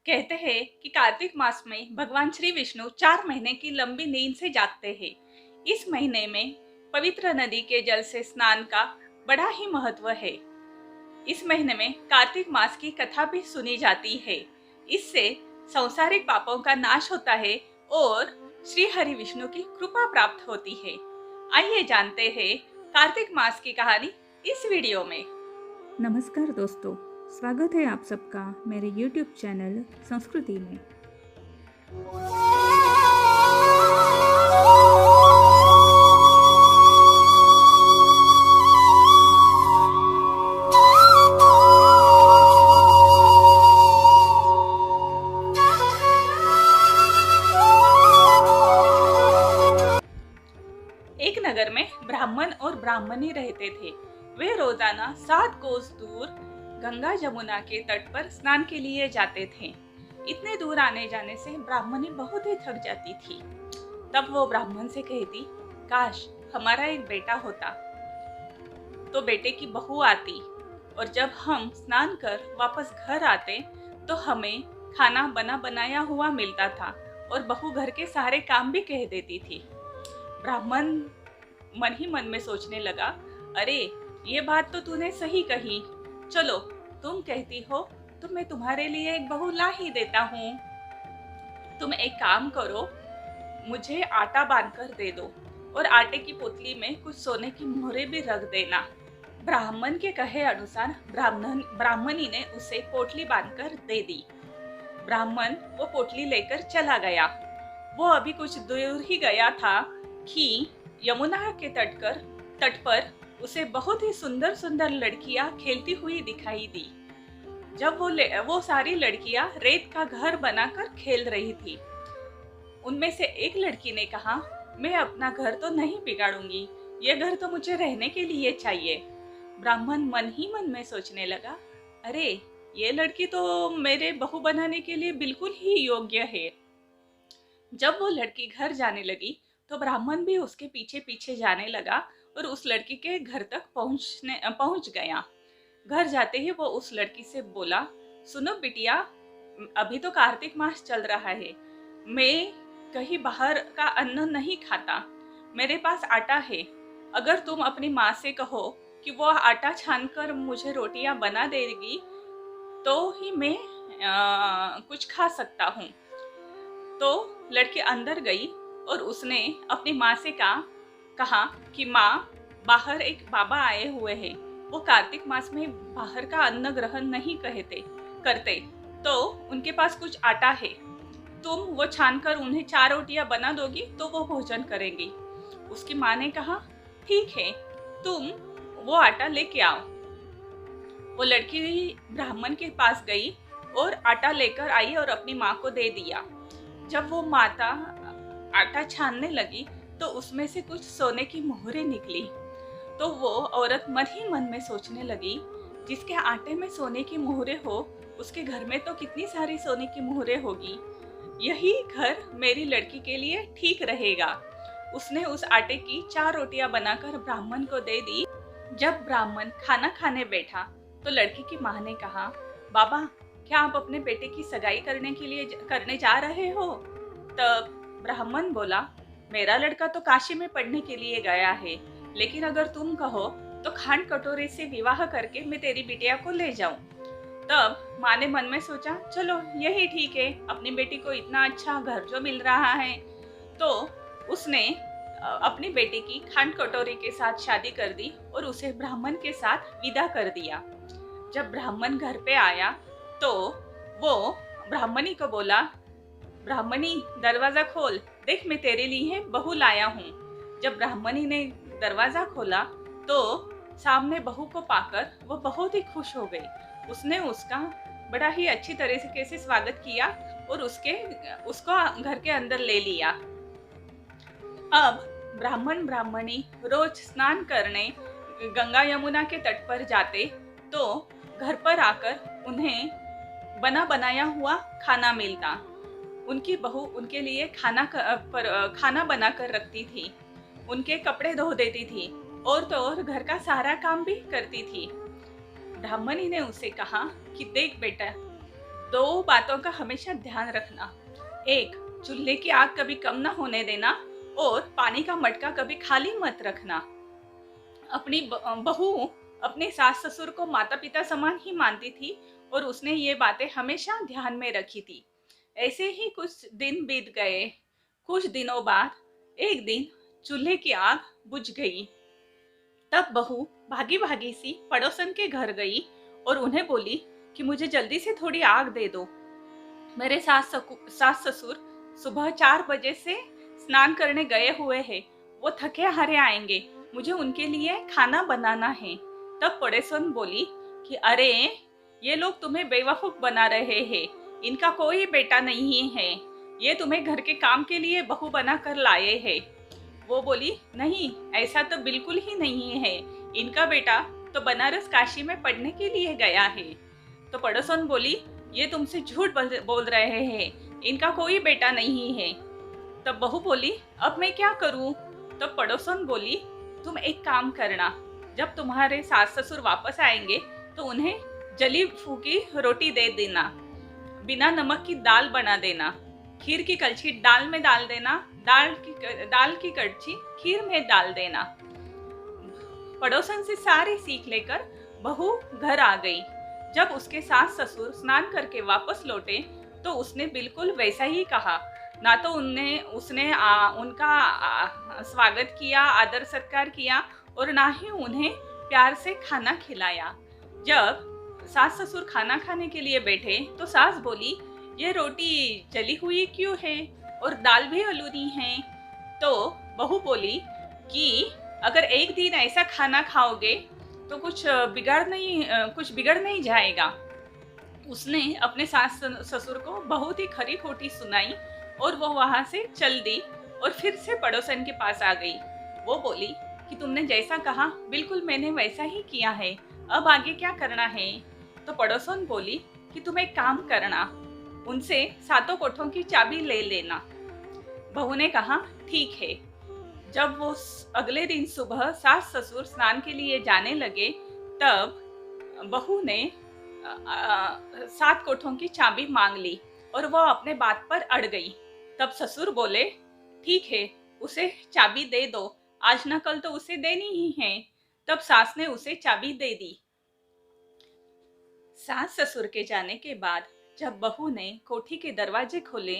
कहते हैं कि कार्तिक मास में भगवान श्री विष्णु 4 महीने की लंबी नींद से जागते हैं। इस महीने में पवित्र नदी के जल से स्नान का बड़ा ही महत्व है। इस महीने में कार्तिक मास की कथा भी सुनी जाती है। इससे सांसारिक पापों का नाश होता है और श्री हरि विष्णु की कृपा प्राप्त होती है। आइए जानते हैं कार्तिक मास की कहानी इस वीडियो में। नमस्कार दोस्तों, स्वागत है आप सबका मेरे YouTube चैनल संस्कृति में। एक नगर में ब्राह्मण और ब्राह्मणी रहते थे। वे रोजाना 7 कोस दूर गंगा जमुना के तट पर स्नान के लिए जाते थे। इतने दूर आने जाने से ब्राह्मणी बहुत ही थक जाती थी। तब वो ब्राह्मण से कहती, काश हमारा एक बेटा होता तो बेटे की बहू आती और जब हम स्नान कर वापस घर आते तो हमें खाना बना बनाया हुआ मिलता था और बहू घर के सारे काम भी कह देती थी। ब्राह्मण मन ही मन में सोचने लगा, अरे ये बात तो तूने सही कही। चलो तुम कहती हो तो मैं तुम्हारे लिए एक बहू ला ही देता हूँ। तुम एक काम करो, मुझे आटा बांधकर दे दो और आटे की पोतली में कुछ सोने की मोहरें भी रख देना। ब्राह्मण के कहे अनुसार ब्राह्मणी ने उसे पोटली बांधकर दे दी। ब्राह्मण वो पोटली लेकर चला गया। वो अभी कुछ दूर ही गया था कि यमुना के तट पर उसे बहुत ही सुंदर सुंदर लड़कियां खेलती हुई दिखाई दी। जब वो सारी लड़कियां रेत का घर बनाकर खेल रही थी। उनमें से एक लड़की ने कहा, मैं अपना घर तो नहीं बिगाड़ूंगी, ये घर तो मुझे रहने के लिए चाहिए। ब्राह्मण मन ही मन में सोचने लगा, अरे ये लड़की तो मेरे बहू बनाने के लिए बिल्कुल ही योग्य है। जब वो लड़की घर जाने लगी तो ब्राह्मण भी उसके पीछे पीछे जाने लगा और उस लड़की के घर तक पहुंच गया। घर जाते ही वो उस लड़की से बोला, सुनो बिटिया, अभी तो कार्तिक मास चल रहा है, मैं कहीं बाहर का अन्न नहीं खाता, मेरे पास आटा है। अगर तुम अपनी माँ से कहो कि वो आटा छानकर मुझे रोटियां बना देगी तो ही मैं कुछ खा सकता हूँ। तो लड़की अंदर गई और उसने अपनी माँ से कहा कि माँ, बाहर एक बाबा आए हुए हैं, वो कार्तिक मास में बाहर का अन्न ग्रहण नहीं करते, तो उनके पास कुछ आटा है, तुम वो छानकर उन्हें 4 रोटियां बना दोगी तो वो भोजन करेंगी। उसकी माँ ने कहा, ठीक है, तुम वो आटा लेके आओ। वो लड़की ब्राह्मण के पास गई और आटा लेकर आई और अपनी माँ को दे दिया। जब वो माता आटा छानने लगी तो उसमें से कुछ सोने की मोहरें निकली। तो वो औरत मन ही मन में सोचने लगी, जिसके आटे में सोने की मोहरें हो उसके घर में तो कितनी सारी सोने की मोहरें होगी, यही घर मेरी लड़की के लिए ठीक रहेगा। उसने उस आटे की 4 रोटियां बनाकर ब्राह्मण को दे दी। जब ब्राह्मण खाना खाने बैठा तो लड़की की माँ ने कहा, बाबा, क्या आप अपने बेटे की सगाई करने जा रहे हो? तब ब्राह्मण बोला, मेरा लड़का तो काशी में पढ़ने के लिए गया है, लेकिन अगर तुम कहो तो खांड कटोरे से विवाह करके मैं तेरी बिटिया को ले जाऊं। तब माँ ने मन में सोचा, चलो यही ठीक है, अपनी बेटी को इतना अच्छा घर जो मिल रहा है। तो उसने अपनी बेटी की खांड कटोरे के साथ शादी कर दी और उसे ब्राह्मण के साथ विदा कर दिया। जब ब्राह्मण घर पे आया तो वो ब्राह्मणी को बोला, ब्राह्मणी, दरवाजा खोल, देख मैं तेरे लिए बहू लाया हूँ। जब ब्राह्मणी ने दरवाजा खोला तो सामने बहू को पाकर वो बहुत ही खुश हो गई। उसने उसका बड़ा ही अच्छी तरीके से स्वागत किया और उसको घर के अंदर ले लिया। अब ब्राह्मण ब्राह्मणी रोज स्नान करने गंगा यमुना के तट पर जाते तो घर पर आकर उन्हें बना बनाया हुआ खाना मिलता। उनकी बहू उनके लिए खाना बना कर रखती थी, उनके कपड़े धो देती थी और तो और घर का सारा काम भी करती थी। ब्राह्मणी ने उसे कहा कि देख बेटा, दो बातों का हमेशा ध्यान रखना। एक, चूल्हे की आग कभी कम ना होने देना, और पानी का मटका कभी खाली मत रखना। अपनी बहू अपने सास ससुर को माता पिता समान ही मानती थी और उसने ये बातें हमेशा ध्यान में रखी थी। ऐसे ही कुछ दिन बीत गए। कुछ दिनों बाद एक दिन चूल्हे की आग बुझ गई। तब बहू भागी भागी सी पड़ोसन के घर गई और उन्हें बोली कि मुझे जल्दी से थोड़ी आग दे दो। मेरे सास ससुर सुबह 4 बजे से स्नान करने गए हुए हैं। वो थके हारे आएंगे, मुझे उनके लिए खाना बनाना है। तब पड़ोसन बोली कि अरे, ये लोग तुम्हें बेवकूफ बना रहे हैं, इनका कोई बेटा नहीं है, ये तुम्हें घर के काम के लिए बहू बना कर लाए हैं। वो बोली, नहीं, ऐसा तो बिल्कुल ही नहीं है, इनका बेटा तो बनारस काशी में पढ़ने के लिए गया है। तो पड़ोसन बोली, ये तुमसे झूठ बोल रहे हैं, इनका कोई बेटा नहीं है। तब बहू बोली, अब मैं क्या करूं? तो पड़ोसन बोली, तुम एक काम करना, जब तुम्हारे सास ससुर वापस आएंगे तो उन्हें जली फूकी रोटी दे देना, बिना नमक की दाल बना देना, खीर की कलछी दाल में डाल देना, दाल की कड़छी खीर में डाल देना। पड़ोसन से सारी सीख लेकर बहू घर आ गई। जब उसके सास ससुर स्नान करके वापस लौटे तो उसने बिल्कुल वैसा ही कहा। ना तो उसने उनका स्वागत किया, आदर सत्कार किया, और ना ही उन्हें प्यार से खाना खिलाया। जब सास ससुर खाना खाने के लिए बैठे तो सास बोली, ये रोटी जली हुई क्यों है और दाल भी आलूनी है? तो बहू बोली कि अगर एक दिन ऐसा खाना खाओगे तो कुछ बिगड़ नहीं जाएगा। उसने अपने सास ससुर को बहुत ही खरी खोटी सुनाई और वो वहां से चल दी और फिर से पड़ोसन के पास आ गई। वो बोली कि तुमने जैसा कहा बिल्कुल मैंने वैसा ही किया है, अब आगे क्या करना है? तो पड़ोसन बोली कि तुम एक काम करना, उनसे 7 कोठों की चाबी ले लेना। बहू ने कहा, ठीक है। जब वो अगले दिन सुबह सास ससुर स्नान के लिए जाने लगे तब बहू ने 7 कोठों की चाबी मांग ली और वो अपने बात पर अड़ गई। तब ससुर बोले, ठीक है, उसे चाबी दे दो, आज न कल तो उसे देनी ही है। तब सास ने उसे चाबी दे दी। सास ससुर के जाने के बाद जब बहू ने कोठी के दरवाजे खोले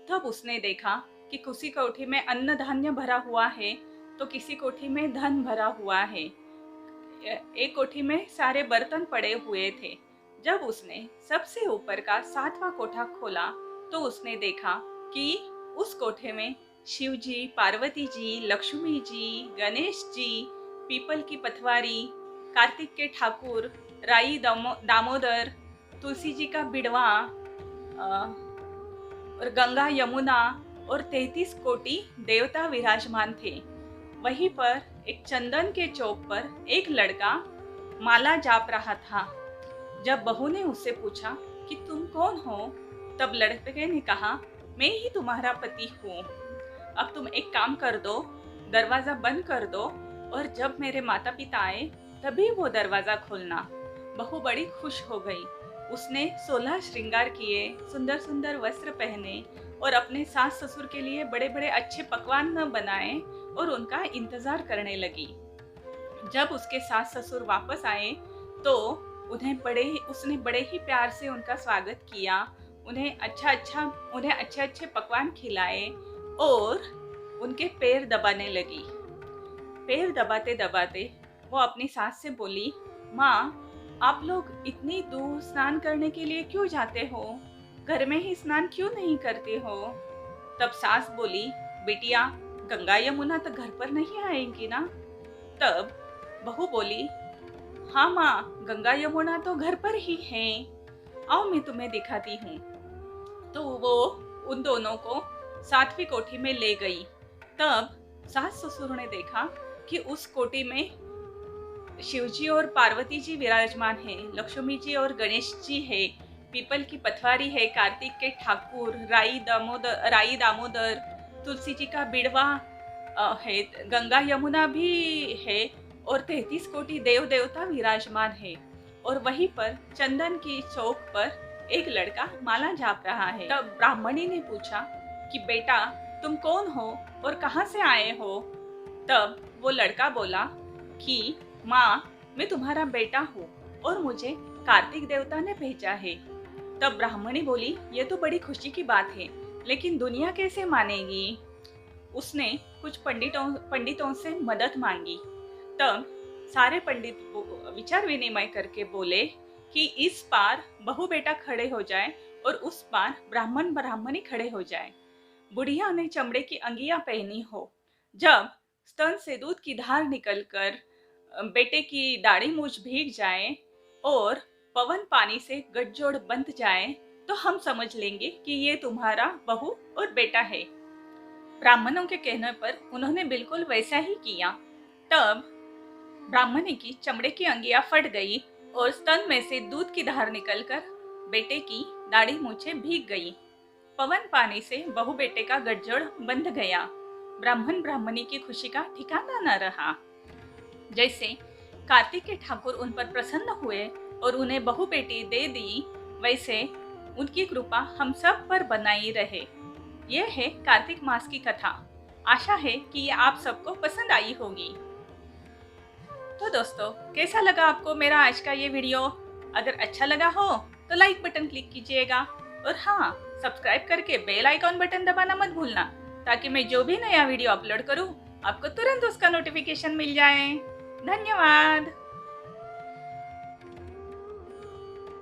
तब उसने देखा कि किसी कोठी में अन्न धान्य भरा हुआ है तो किसी कोठी में धन भरा हुआ है। एक कोठी में सारे बर्तन पड़े हुए थे। जब उसने सबसे ऊपर का 7वां कोठा खोला तो उसने देखा कि उस कोठे में शिव जी, पार्वती जी, लक्ष्मी जी, गणेश जी, पीपल की पथवारी, कार्तिक के ठाकुर, राई दामोदर, तुलसी जी का बिड़वा और गंगा यमुना और 33 कोटि देवता विराजमान थे। वहीं पर एक चंदन के चौक पर एक लड़का माला जाप रहा था। जब बहू ने उससे पूछा कि तुम कौन हो, तब लड़के ने कहा, मैं ही तुम्हारा पति हूँ। अब तुम एक काम कर दो, दरवाजा बंद कर दो और जब मेरे माता पिता आए तभी वो दरवाजा खोलना। बहू बड़ी खुश हो गई। उसने 16 श्रृंगार किए, सुंदर सुंदर वस्त्र पहने और अपने सास ससुर के लिए बड़े बड़े अच्छे पकवान बनाए और उनका इंतजार करने लगी। जब उसके सास ससुर वापस आए तो उसने बड़े ही प्यार से उनका स्वागत किया, उन्हें अच्छे अच्छे पकवान खिलाए और उनके पैर दबाने लगी। पैर दबाते दबाते वो अपनी सास से बोली, माँ, आप लोग इतनी दूर स्नान करने के लिए क्यों जाते हो? घर में ही स्नान क्यों नहीं करते हो? तब सास बोली, बिटिया, गंगा यमुना तो घर पर नहीं आएंगी ना? तब बहू बोली, हाँ माँ, गंगा यमुना तो घर पर ही हैं। आओ मैं तुम्हें दिखाती हूँ। तो वो उन दोनों को 7वीं कोठी में ले गई। तब सास ससुर ने देखा कि उस कोठी में शिवजी और पार्वती जी विराजमान हैं, लक्ष्मी जी और गणेश जी है, पीपल की पथवारी है, कार्तिक के ठाकुर, राई दामोदर, तुलसी जी का बिड़वा है, गंगा यमुना भी है और 33 कोटि देव देवता विराजमान है। और वहीं पर चंदन की चौक पर एक लड़का माला जाप रहा है। तब ब्राह्मणी ने पूछा कि बेटा तुम कौन हो और कहाँ से आए हो? तब वो लड़का बोला कि माँ, मैं तुम्हारा बेटा हूँ और मुझे कार्तिक देवता ने भेजा है। तब ब्राह्मणी बोली, ये तो बड़ी खुशी की बात है, लेकिन दुनिया कैसे मानेगी? उसने कुछ पंडितों से मदद मांगी। तब सारे पंडित विचार विनिमय करके बोले कि इस पार बहू बेटा खड़े हो जाए और उस पार ब्राह्मण ब्राह्मणी खड़े हो जाए। बुढ़िया ने चमड़े की अंगियां पहनी हो। जब स्तन से दूध की धार निकलकर बेटे की दाढ़ी मूछ भीग जाए और पवन पानी से गठजोड़ बंध जाए तो हम समझ लेंगे कि ये तुम्हारा बहू और बेटा है। ब्राह्मणों के कहने पर उन्होंने बिल्कुल वैसा ही किया। तब ब्राह्मणी की चमड़े की अंगियां फट गई और स्तन में से दूध की धार निकलकर बेटे की दाढ़ी मूछें भीग गई। पवन पानी से बहू बेटे का गठजोड़ बंध गया। ब्राह्मण ब्राह्मणी की खुशी का ठिकाना न रहा। जैसे कार्तिक के ठाकुर उन पर प्रसन्न हुए और उन्हें बहू बेटी दे दी, वैसे उनकी कृपा हम सब पर बनाई रहे। यह है कार्तिक मास की कथा। आशा है कि ये आप सबको पसंद आई होगी। तो दोस्तों, कैसा लगा आपको मेरा आज का ये वीडियो? अगर अच्छा लगा हो तो लाइक बटन क्लिक कीजिएगा और हाँ, सब्सक्राइब करके बेल आइकॉन बटन दबाना मत भूलना, ताकि मैं जो भी नया वीडियो अपलोड करूँ आपको तुरंत उसका नोटिफिकेशन मिल जाए। धन्यवाद।